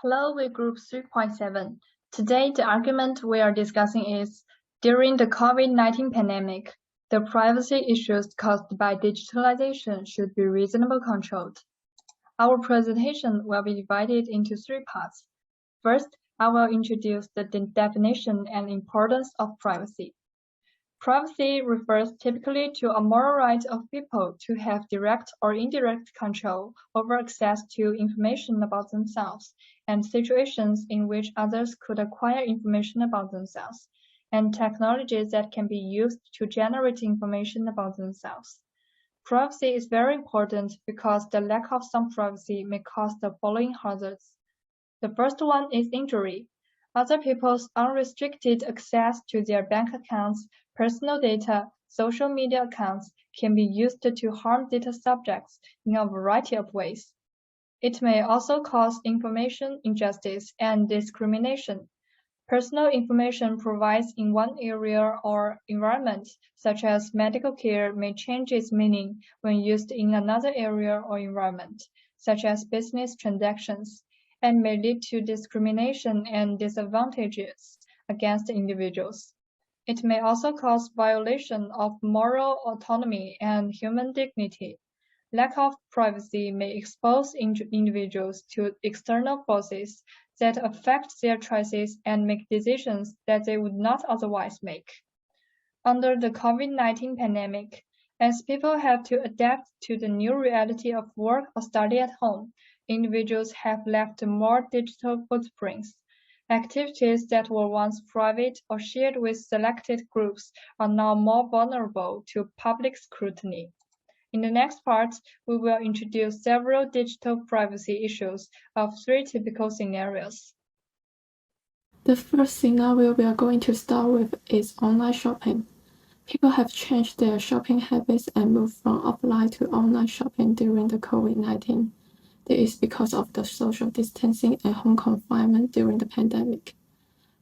Hello, with Group 3.7. Today, the argument we are discussing is, during the COVID-19 pandemic, the privacy issues caused by digitalization should be reasonably controlled. Our presentation will be divided into three parts. First, I will introduce the definition and importance of privacy. Privacy refers typically to a moral right of people to have direct or indirect control over access to information about themselves and situations in which others could acquire information about themselves, and technologies that can be used to generate information about themselves. Privacy is very important because the lack of some privacy may cause the following hazards. The first one is injury. Other people's unrestricted access to their bank accounts, personal data, social media accounts can be used to harm data subjects in a variety of ways. It may also cause information injustice and discrimination. Personal information provided in one area or environment, such as medical care, may change its meaning when used in another area or environment, such as business transactions, and may lead to discrimination and disadvantages against individuals. It may also cause violation of moral autonomy and human dignity. Lack of privacy may expose individuals to external forces that affect their choices and make decisions that they would not otherwise make. Under the COVID-19 pandemic, as people have to adapt to the new reality of work or study at home, individuals have left more digital footprints. Activities that were once private or shared with selected groups are now more vulnerable to public scrutiny. In the next part, we will introduce several digital privacy issues of three typical scenarios. The first scenario we are going to start with is online shopping. People have changed their shopping habits and moved from offline to online shopping during the COVID-19. This is because of the social distancing and home confinement during the pandemic,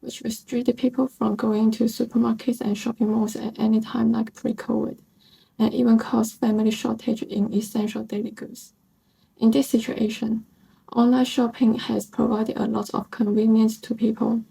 which restricted people from going to supermarkets and shopping malls at any time like pre-COVID, and even caused family shortage in essential daily goods. In this situation, online shopping has provided a lot of convenience to people.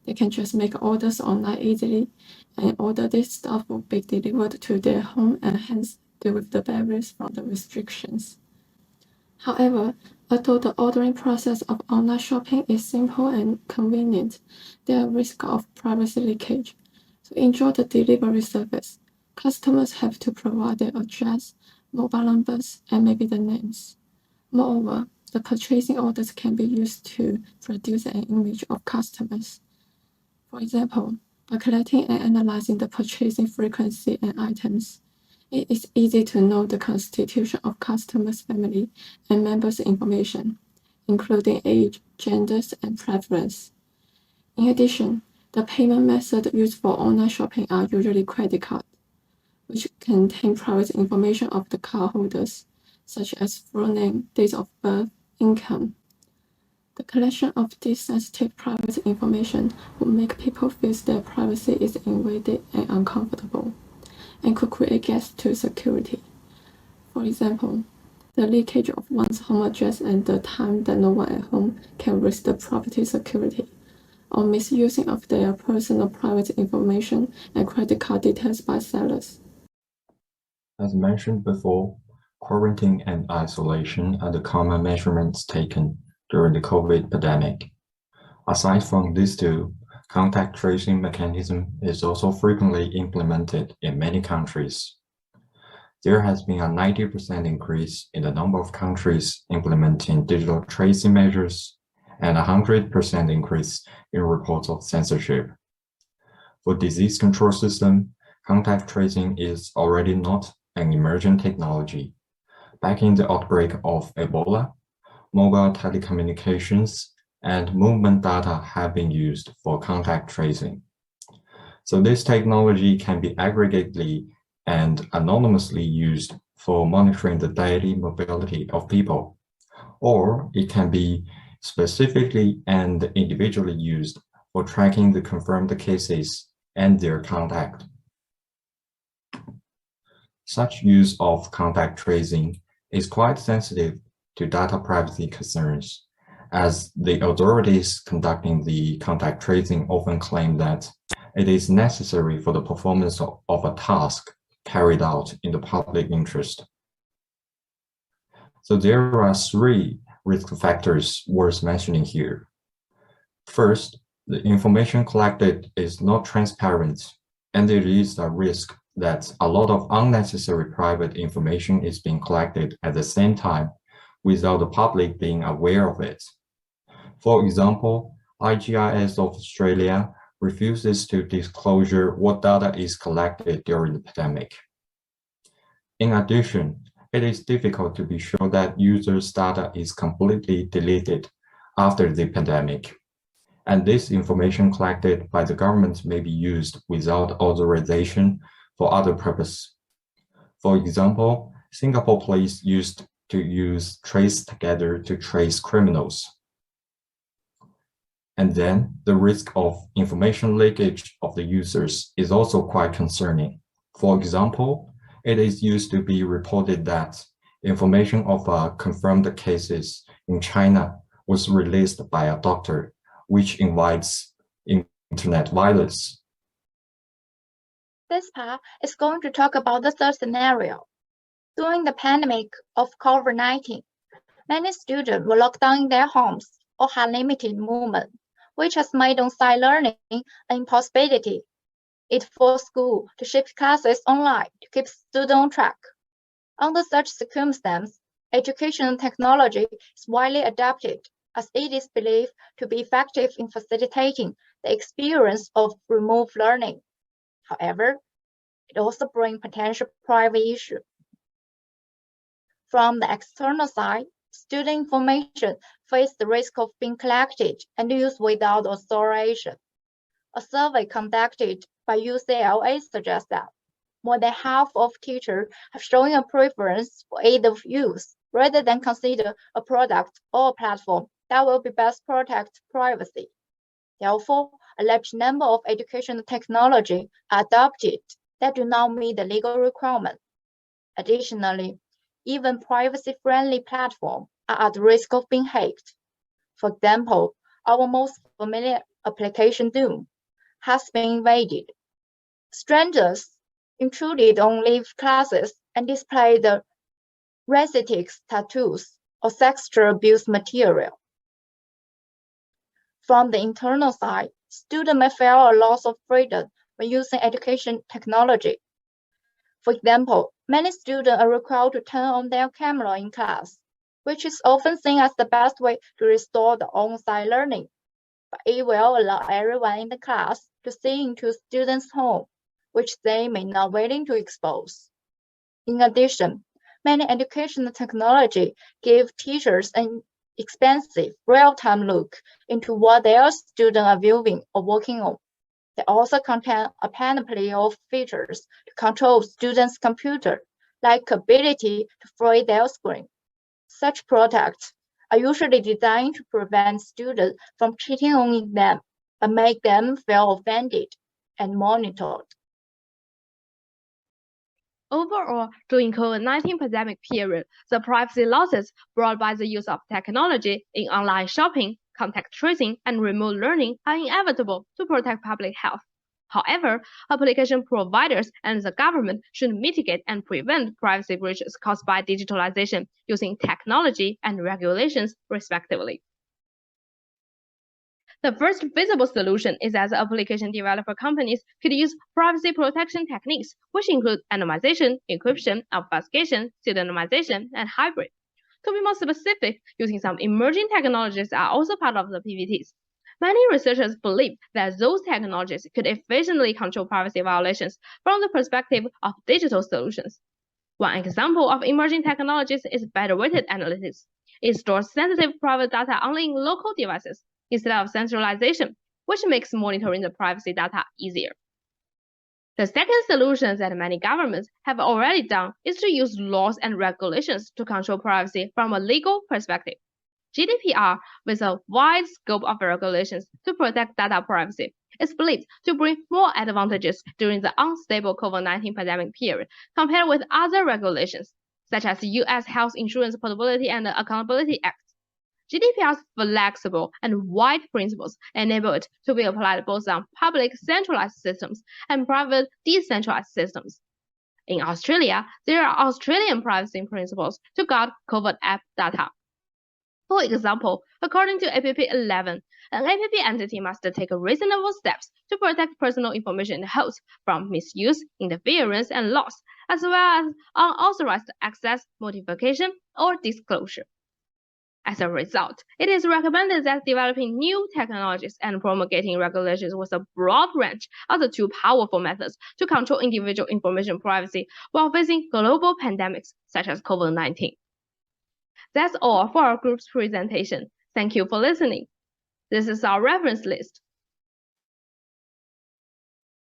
They can just make orders online easily, and order this stuff will be delivered to their home and hence deal with the barriers from the restrictions. However, although the ordering process of online shopping is simple and convenient, there are risks of privacy leakage. To enjoy the delivery service, customers have to provide their address, mobile numbers, and maybe the names. Moreover, the purchasing orders can be used to produce an image of customers. For example, by collecting and analyzing the purchasing frequency and items, it is easy to know the constitution of customers' family and members' information, including age, genders, and preference. In addition, the payment method used for online shopping are usually credit cards, which contain private information of the cardholders, such as full name, date of birth, income. The collection of this sensitive private information would make people feel their privacy is invaded and uncomfortable, and could create gaps to security. For example, the leakage of one's home address and the time that no one at home can risk the property security, or misusing of their personal private information and credit card details by sellers. As mentioned before, quarantine and isolation are the common measurements taken during the COVID pandemic. Aside from these two, contact tracing mechanism is also frequently implemented in many countries. There has been a 90% increase in the number of countries implementing digital tracing measures and a 100% increase in reports of censorship. For disease control system, contact tracing is already not an emerging technology. Back in the outbreak of Ebola, mobile telecommunications and movement data have been used for contact tracing. So this technology can be aggregatedly and anonymously used for monitoring the daily mobility of people, or it can be specifically and individually used for tracking the confirmed cases and their contact. Such use of contact tracing is quite sensitive to data privacy concerns, as the authorities conducting the contact tracing often claim that it is necessary for the performance of a task carried out in the public interest. So there are three risk factors worth mentioning here. First, the information collected is not transparent, and there is a risk that a lot of unnecessary private information is being collected at the same time without the public being aware of it. For example, IGIS of Australia refuses to disclose what data is collected during the pandemic. In addition, it is difficult to be sure that users' data is completely deleted after the pandemic, and this information collected by the government may be used without authorization for other purposes. For example, Singapore police used to use TraceTogether to trace criminals. And then the risk of information leakage of the users is also quite concerning. For example, it is used to be reported that information of confirmed cases in China was released by a doctor, which invites internet violence. This part is going to talk about the third scenario. During the pandemic of COVID-19, many students were locked down in their homes or had limited movement, which has made on-site learning an impossibility. It forced schools to shift classes online to keep students on track. Under such circumstances, educational technology is widely adopted as it is believed to be effective in facilitating the experience of remote learning. However, it also brings potential privacy issues. From the external side, student information faces the risk of being collected and used without authorization. A survey conducted by UCLA suggests that more than half of teachers have shown a preference for aid of use rather than consider a product or a platform that will be best protect privacy. Therefore, a large number of educational technology are adopted that do not meet the legal requirement. Additionally, even privacy-friendly platforms are at risk of being hacked. For example, our most familiar application Zoom has been invaded. Strangers intruded on live classes and displayed the racist tattoos or sexual abuse material. From the internal side, students may feel a loss of freedom when using education technology. For example, many students are required to turn on their camera in class, which is often seen as the best way to restore the on-site learning, but it will allow everyone in the class to see into students' home, which they may not willing to expose. In addition, many educational technology give teachers an expensive real-time look into what their students are viewing or working on. They also contain a panoply of features to control students' computer, like ability to freeze their screen. Such products are usually designed to prevent students from cheating on them, but make them feel offended and monitored. Overall, during COVID-19 pandemic period, the privacy losses brought by the use of technology in online shopping, contact tracing, and remote learning are inevitable to protect public health. However, application providers and the government should mitigate and prevent privacy breaches caused by digitalization using technology and regulations, respectively. The first feasible solution is that application developer companies could use privacy protection techniques, which include anonymization, encryption, obfuscation, pseudonymization, and hybrid. To be more specific, using some emerging technologies are also part of the PVTs. Many researchers believe that those technologies could efficiently control privacy violations from the perspective of digital solutions. One example of emerging technologies is better-weighted analytics. It stores sensitive private data only in local devices instead of centralization, which makes monitoring the privacy data easier. The second solution that many governments have already done is to use laws and regulations to control privacy from a legal perspective. GDPR, with a wide scope of regulations to protect data privacy, is believed to bring more advantages during the unstable COVID-19 pandemic period compared with other regulations, such as the U.S. Health Insurance Portability and Accountability Act. GDPR's flexible and wide principles enable it to be applied both on public centralized systems and private decentralized systems. In Australia, there are Australian privacy principles to guard COVID app data. For example, according to APP 11, an APP entity must take reasonable steps to protect personal information in the host from misuse, interference, and loss, as well as unauthorized access, modification, or disclosure. As a result, it is recommended that developing new technologies and promulgating regulations with a broad range are the two powerful methods to control individual information privacy while facing global pandemics such as COVID-19. That's all for our group's presentation. Thank you for listening. This is our reference list.